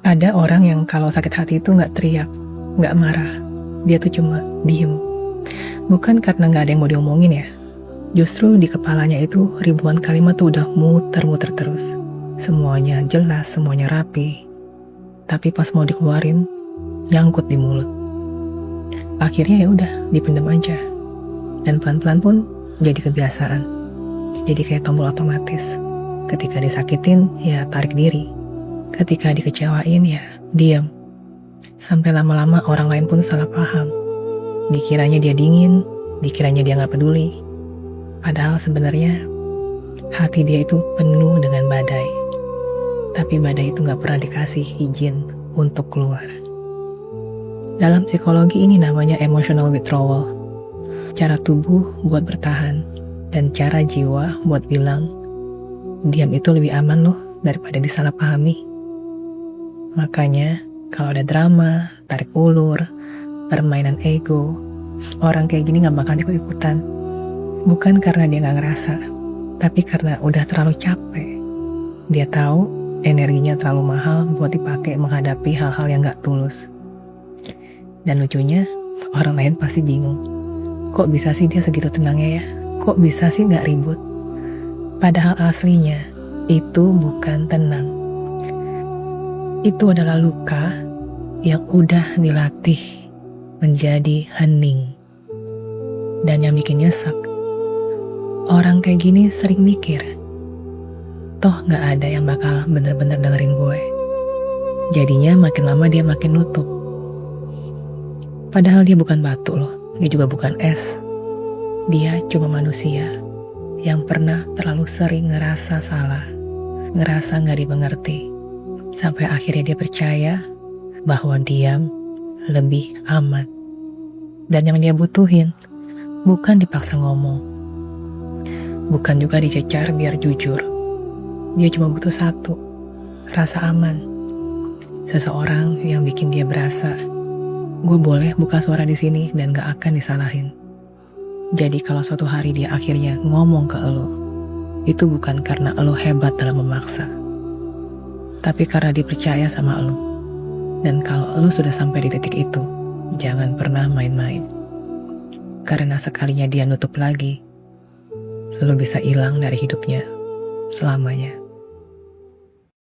Ada orang yang kalau sakit hati itu nggak teriak, nggak marah. Dia tuh cuma diem. Bukan karena nggak ada yang mau diomongin ya. Justru di kepalanya itu ribuan kalimat tuh udah muter-muter terus. Semuanya jelas, semuanya rapi. Tapi pas mau dikeluarin, nyangkut di mulut. Akhirnya ya udah, dipendam aja. Dan pelan-pelan pun jadi kebiasaan. Jadi kayak tombol otomatis. Ketika disakitin, ya tarik diri. Ketika dikecewain, ya diam. Sampai lama-lama orang lain pun salah paham. Dikiranya dia dingin, dikiranya dia gak peduli. Padahal sebenarnya hati dia itu penuh dengan badai. Tapi badai itu gak pernah dikasih izin untuk keluar. Dalam psikologi ini namanya emotional withdrawal. Cara tubuh buat bertahan dan cara jiwa buat bilang, diam itu lebih aman loh daripada disalahpahami. Makanya kalau ada drama, tarik ulur, permainan ego, orang kayak gini gak bakal ikut-ikutan. Bukan karena dia gak ngerasa, tapi karena udah terlalu capek. Dia tahu energinya terlalu mahal buat dipakai menghadapi hal-hal yang gak tulus. Dan lucunya, orang lain pasti bingung. Kok bisa sih dia segitu tenangnya ya? Kok bisa sih gak ribut? Padahal aslinya, itu bukan tenang. Itu adalah luka yang udah dilatih menjadi hening. Dan yang bikin nyesek, orang kayak gini sering mikir, toh gak ada yang bakal bener-bener dengerin gue. Jadinya makin lama dia makin nutup. Padahal dia bukan batu loh, dia juga bukan es. Dia cuma manusia yang pernah terlalu sering ngerasa salah, ngerasa gak dimengerti. Sampai akhirnya dia percaya bahwa diam lebih aman. Dan yang dia butuhin bukan dipaksa ngomong, bukan juga dicecar biar jujur. Dia cuma butuh satu, rasa aman. Seseorang yang bikin dia berasa, gue boleh buka suara di sini dan gak akan disalahin. Jadi kalau suatu hari dia akhirnya ngomong ke elo, itu bukan karena elo hebat dalam memaksa, tapi karena dia percaya sama elo. Dan kalau elo sudah sampai di titik itu, jangan pernah main-main. Karena sekalinya dia nutup lagi, elo bisa hilang dari hidupnya selamanya.